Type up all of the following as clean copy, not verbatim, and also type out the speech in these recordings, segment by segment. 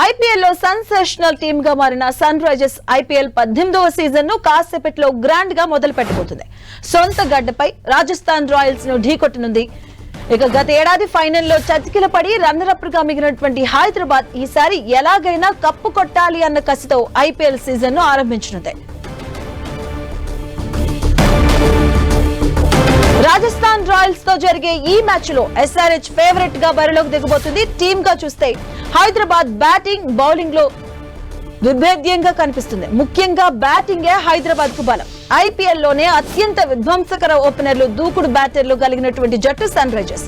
IPL లో sensational team గా మారిన సన్ రైజర్స్ ఐపీఎల్ 18వ సీజన్ ను కాసేపట్లో గ్రాండ్ గా మొదలు పెట్టబోతుంది. సొంత గడ్డపై రాజస్థాన్ రాయల్స్ ను ఢీకొట్టనుంది. ఇక గత ఏడాది ఫైనల్లో చతికిల పడి రన్నరప్ గా మిగిలినటువంటి హైదరాబాద్ ఈసారి ఎలాగైనా కప్పు కొట్టాలి అన్న కసితో ఐపీఎల్ సీజన్ ను ఆరంభించనుంది. రాజస్థాన్ రాయల్స్ తో జరిగే ఈ మ్యాచ్ లో ఎస్ఆర్హెచ్ ఫేవరెట్ గా బరిలోకి దిగబోతుంది. టీమ్ గా చూస్తే హైదరాబాద్ బ్యాటింగ్ బౌలింగ్ లో విభేద్యంగా కనిపిస్తుంది. ముఖ్యంగా బ్యాటింగే హైదరాబాద్ కు బలం. ఐపీఎల్ లోనే అత్యంత విధ్వంసకర ఓపెనర్లు, దూకుడు బ్యాటర్లు కలిగినటువంటి జట్టు సన్ రైజర్స్.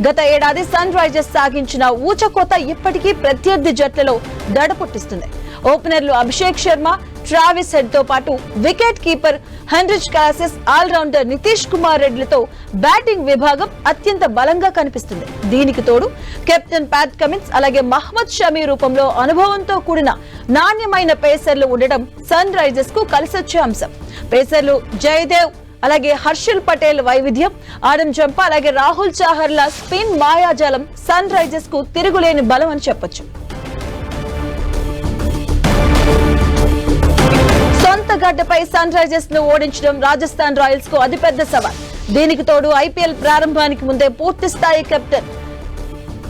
గత ఏడాది సన్ రైజర్స్ సాగించిన ఊచకోత ఇప్పటికీ ప్రత్యర్థి జట్లలో దడ పుట్టిస్తుంది. ఓపెనర్లు అభిషేక్ శర్మ, ట్రావిస్ హెడ్ తో పాటు wicket keeper Heinrich Klaasen, all rounder Nitish Kumar రెడ్డిలతో బ్యాటింగ్ విభాగం అత్యంత బలంగా కనిపిస్తుంది. దీనికి తోడు కెప్టెన్ ప్యాట్ కమిన్స్ అలాగే మహ్మద్ షమీ రూపంలో అనుభవంతో కూడిన నాణ్యమైన పేసర్లు ఉండడం సన్ రైజర్స్ కు కలిసొచ్చే అంశం. పేసర్లు జయదేవ్ అలాగే హర్షల్ పటేల్ వైవిధ్యం, ఆడమ్ జంపా అలాగే రాహుల్ చాహర్ల స్పిన్ మాయాజాలం సన్ రైజర్స్ కు తిరుగులేని బలం అని చెప్పొచ్చు. సొంత గడ్డపై సన్ రైజర్స్ ను ఓడించడం రాజస్థాన్ రాయల్స్ కు అతిపెద్ద సవాల్. దీనికి తోడు ఐపీఎల్ ప్రారంభానికి ముందే పూర్తి స్థాయి కెప్టెన్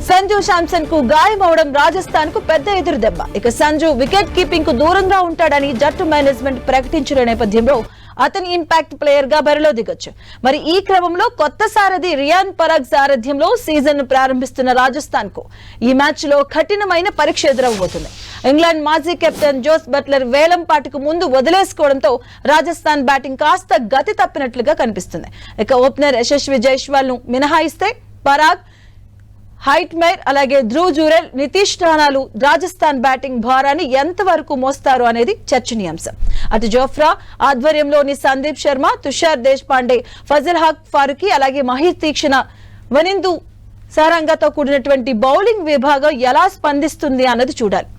సంజు శాంసన్ కు గాయమవడం రాజస్థాన్ కు పెద్ద ఎదురు దెబ్బ. ఇక సంజు వికెట్ కీపింగ్ కు దూరంగా ఉంటాడని జట్టు మేనేజ్మెంట్ ప్రకటించిన నేపథ్యంలో అతని ఇంపాక్ట్ ప్లేయర్ గా బరిలో దిగొచ్చు. మరి ఈ క్రమంలో కొత్త సారథి రియాన్ పరాగ్ సారథ్యంలో సీజన్ ను ప్రారంభిస్తున్న రాజస్థాన్ కు ఈ మ్యాచ్ లో కఠినమైన పరీక్ష ఎదురవబోతుంది. ఇంగ్లాండ్ మాజీ కెప్టెన్ జోస్ బట్లర్ వేలం పాటుకు ముందు వదిలేసుకోవడంతో రాజస్థాన్ బ్యాటింగ్ కాస్త గతి తప్పినట్లుగా కనిపిస్తుంది. ఇక ఓపెనర్ యశస్వి జైస్వాల్ ను మినహాయిస్తే పరాగ్, హైట్మైర్ అలాగే ధ్రువ్ జురెల్, నితీష్ రాణాలు రాజస్థాన్ బ్యాటింగ్ భారాన్ని ఎంతవరకు మోస్తారు అనేది చర్చనీయాంశం. అటు జోఫ్రా ఆధ్వర్యంలోని సందీప్ శర్మ, తుషార్ దేశ్ పాండే, ఫజల్ హక్ ఫారూఖీ అలాగే మహీర్ తీక్షణ, వనిందు సారంగతో కూడినటువంటి బౌలింగ్ విభాగం ఎలా స్పందిస్తుంది అన్నది చూడాలి.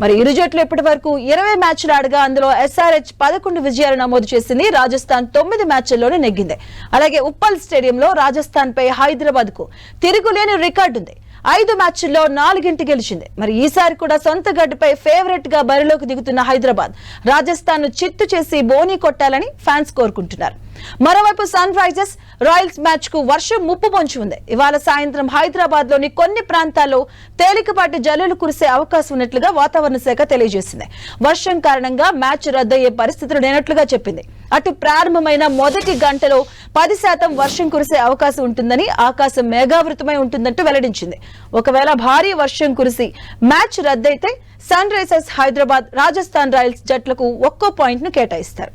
మరి ఇరు జట్లు ఇప్పటి వరకు 20 మ్యాచ్లు ఆడగా అందులో ఎస్ఆర్హెచ్ 11 విజయాలు నమోదు చేసింది. రాజస్థాన్ 9 మ్యాచ్ల్లోనే నెగ్గింది. అలాగే ఉప్పల్ స్టేడియంలో రాజస్థాన్ పై హైదరాబాద్ కు తిరుగులేని రికార్డు ఉంది. 5 మ్యాచ్ల్లో 4 గెలిచింది. మరి ఈసారి కూడా సొంత గడ్డపై ఫేవరెట్ గా బరిలోకి దిగుతున్న హైదరాబాద్ రాజస్థాన్ ను చిత్తు చేసి బోనీ కొట్టాలని ఫ్యాన్స్ కోరుకుంటున్నారు. మరోవైపు సన్ రైజర్స్ రాయల్స్ మ్యాచ్ కు వర్షం ముప్పు పొంచి ఉంది. ఇవాళ సాయంత్రం హైదరాబాద్ లోని కొన్ని ప్రాంతాల్లో తేలికపాటి జల్లులు కురిసే అవకాశం ఉన్నట్లుగా వాతావరణ శాఖ తెలియజేసింది. వర్షం కారణంగా మ్యాచ్ రద్దయ్యే పరిస్థితులు లేనట్లుగా చెప్పింది. అటు ప్రారంభమైన మొదటి గంటలో 10% వర్షం కురిసే అవకాశం ఉంటుందని, ఆకాశం మేఘావృతమై ఉంటుందంటూ వెల్లడించింది. ఒకవేళ భారీ వర్షం కురిసి మ్యాచ్ రద్దయితే sunrisers Hyderabad, Rajasthan Royals జట్లకు ఒక్కో పాయింట్ ను కేటాయిస్తారు.